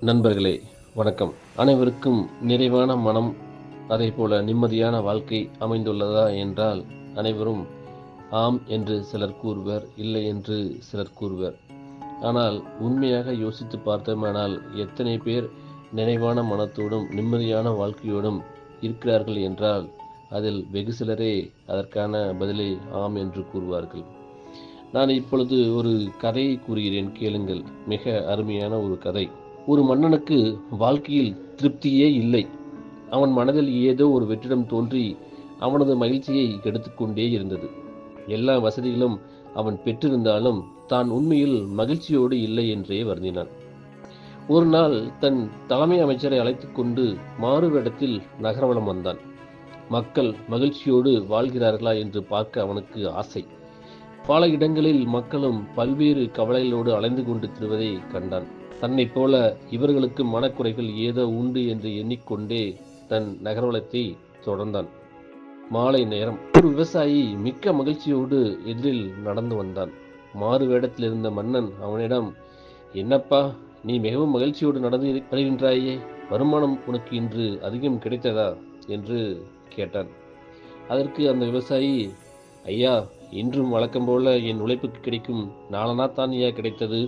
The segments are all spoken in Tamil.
நண்பர்களே வணக்கம். அனைவருக்கும் நிறைவான மனம், அதே போல நிம்மதியான வாழ்க்கை அமைந்துள்ளதா என்றால் அனைவரும் ஆம் என்று சிலர் கூறுவர், இல்லை என்று சிலர் கூறுவர். ஆனால் உண்மையாக யோசித்து பார்த்தோமானால் எத்தனை பேர் நிறைவான மனத்தோடும் நிம்மதியான வாழ்க்கையோடும் இருக்கிறார்கள் என்றால் அதில் வெகு சிலரே அதற்கான பதிலை ஆம் என்று கூறுவார்கள். நான் இப்பொழுது ஒரு கதையை கூறுகிறேன், கேளுங்கள். மிக அருமையான ஒரு கதை. ஒரு மன்னனுக்கு வாழ்க்கையில் திருப்தியே இல்லை. அவன் மனதில் ஏதோ ஒரு வெற்றிடம் தோன்றி அவனது மகிழ்ச்சியை கெடுத்துக்கொண்டே இருந்தது. எல்லா வசதிகளும் அவன் பெற்றிருந்தாலும் தான் உண்மையில் மகிழ்ச்சியோடு இல்லை என்றே வருந்தினான். ஒரு நாள் தன் தலைமை அமைச்சரை அழைத்துக் கொண்டு மாறுவேடத்தில் நகரவலம் வந்தான். மக்கள் மகிழ்ச்சியோடு வாழ்கிறார்களா என்று பார்க்க அவனுக்கு ஆசை. பல இடங்களில் மக்களும் பல்வேறு கவலைகளோடு அலைந்து கொண்டு திருவதை கண்டான். தன்னை போல இவர்களுக்கு மனக்குறைகள் ஏதோ உண்டு என்று எண்ணிக்கொண்டே தன் நகர்வலத்தை தொடர்ந்தான். மாலை நேரம். ஒரு விவசாயி மிக்க மகிழ்ச்சியோடு எதிரில் நடந்து வந்தான். மாறு வேடத்தில் இருந்த மன்னன் அவனிடம், என்னப்பா, நீ மிகவும் மகிழ்ச்சியோடு நடந்து வருகின்றாயே, வருமானம் உனக்கு இன்று அதிகம் கிடைத்ததா என்று கேட்டான். அதற்கு அந்த விவசாயி, ஐயா, இன்றும் வழக்கம் போல என் உழைப்புக்கு கிடைக்கும் நாளனா தான் ஐயா கிடைத்தது.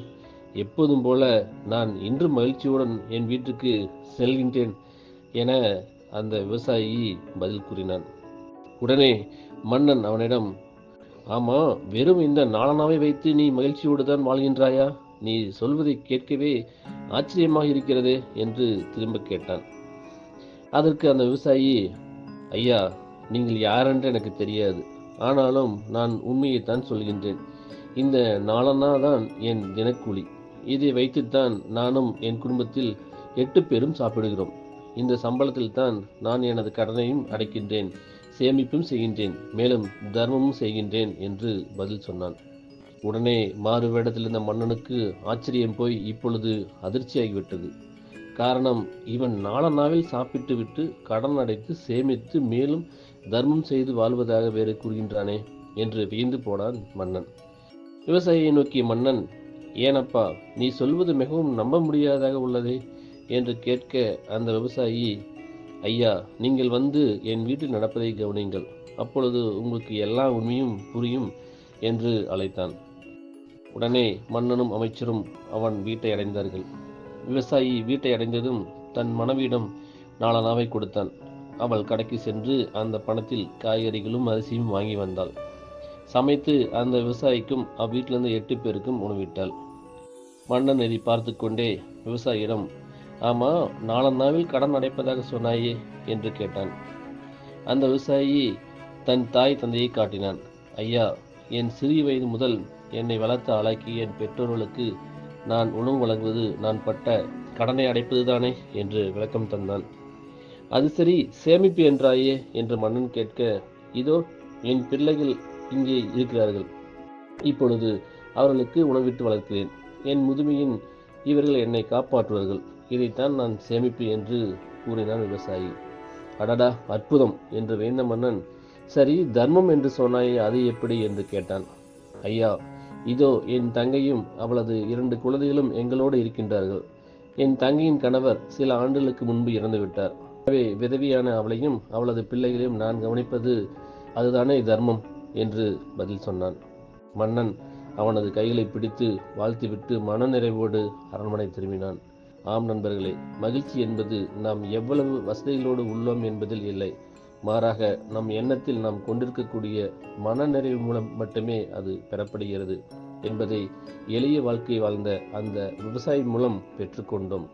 எப்போதும் போல நான் இன்று மகிழ்ச்சியுடன் என் வீட்டுக்கு செல்கின்றேன் என அந்த விவசாயி பதில் கூறினான். உடனே மன்னன் அவனிடம், ஆமா, வெறும் இந்த நாளனாவை வைத்து நீ மகிழ்ச்சியோடு தான் வாழ்கின்றாயா? நீ சொல்வதை கேட்கவே ஆச்சரியமாக இருக்கிறதே என்று திரும்ப கேட்டான். அதற்கு அந்த விவசாயி, ஐயா, நீங்கள் யாரென்று எனக்கு தெரியாது. ஆனாலும் நான் உண்மையைத்தான் சொல்கின்றேன். இந்த நாளனா தான் என் தினக்கூலி. இதை வைத்துத்தான் நானும் என் குடும்பத்தில் 8 பேரும் சாப்பிடுகிறோம். இந்த சம்பளத்தில் தான் நான் எனது கடனையும் அடைக்கின்றேன், சேமிப்பும் செய்கின்றேன், மேலும் தர்மமும் செய்கின்றேன் என்று பதில் சொன்னான். உடனே மாறு வேடத்தில் இருந்த மன்னனுக்கு ஆச்சரியம் போய் இப்பொழுது அதிர்ச்சியாகிவிட்டது. காரணம், இவன் நாளனாவில் சாப்பிட்டு விட்டு கடன் அடைத்து சேமித்து மேலும் தர்மம் செய்து வாழ்வதாக வேறு கூறுகின்றானே என்று வியந்து போனான் மன்னன். விவசாயியை நோக்கிய மன்னன், ஏனப்பா, நீ சொல்வது மிகவும் நம்ப முடியாததாக உள்ளதே என்று கேட்க அந்த விவசாயி, ஐயா, நீங்கள் வந்து என் வீட்டில் நடப்பதை கவனியுங்கள், அப்பொழுது உங்களுக்கு எல்லா உண்மையும் புரியும் என்று அழைத்தான். உடனே மன்னனும் அமைச்சரும் அவன் வீட்டை அடைந்தார்கள். விவசாயி வீட்டை அடைந்ததும் தன் மனைவியிடம் நாளனாவை கொடுத்தான். அவள் கடைக்கு சென்று அந்த பணத்தில் காய்கறிகளும் அரிசியும் வாங்கி வந்தாள். சமைத்து அந்த விவசாயிக்கும் அவ்வீட்டிலிருந்து 8 பேருக்கும் உணவிட்டாள். மன்னன் இதை பார்த்து கொண்டே விவசாயியிடம், ஆமா, நாளனாவில் கடன் அடைப்பதாக சொன்னாயே என்று கேட்டான். அந்த விவசாயி தன் தாய் தந்தையை காட்டினான். ஐயா, என் சிறிய வயது முதல் என்னை வளர்த்து ஆளாக்கிய என் பெற்றோர்களுக்கு நான் உணவு வழங்குவது நான் பட்ட கடனை அடைப்பதுதானே என்று விளக்கம் தந்தான். அது சரி, சேமிப்பு என்றாயே என்று மன்னன் கேட்க, இதோ என் பிள்ளைகள் இங்கே இருக்கிறார்கள். இப்பொழுது அவர்களுக்கு உணவிட்டு வளர்க்கிறேன். என் முதுமையின் இவர்கள் என்னை காப்பாற்றுவார்கள். இதைத்தான் நான் சேமிப்பு என்று கூறினான் விவசாயி. அடடா, அற்புதம் என்று வேந்த மன்னன், சரி, தர்மம் என்று சொன்னாயே, அது எப்படி என்று கேட்டான். ஐயா, இதோ என் தங்கையும் அவளது 2 குழந்தைகளும் எங்களோடு இருக்கின்றார்கள். என் தங்கையின் கணவர் சில ஆண்டுகளுக்கு முன்பு இறந்து விட்டார். எனவே விதவியான அவளையும் அவளது பிள்ளைகளையும் நான் கவனிப்பது அதுதானே தர்மம் என்று பதில் சொன்னான். மன்னன் அவனது கைகளை பிடித்து வாழ்த்திவிட்டு மனநிறைவோடு அரண்மனை திரும்பினான். ஆம் நண்பர்களே, மகிழ்ச்சி என்பது நாம் எவ்வளவு வசதிகளோடு உள்ளோம் என்பதில் இல்லை, மாறாக நம் எண்ணத்தில் நாம் கொண்டிருக்கக்கூடிய மனநிறைவு மூலம் மட்டுமே அது பெறப்படுகிறது என்பதை எளிய வாழ்க்கை வாழ்ந்த அந்த விவசாயி மூலம் பெற்றுக்கொண்டோம்.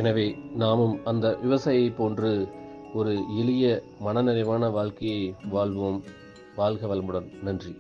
எனவே நாமும் அந்த விவசாயியை போன்று ஒரு எளிய மனநிறைவான வாழ்க்கையை வாழ்வோம். வாழ்க வளமுடன். நன்றி.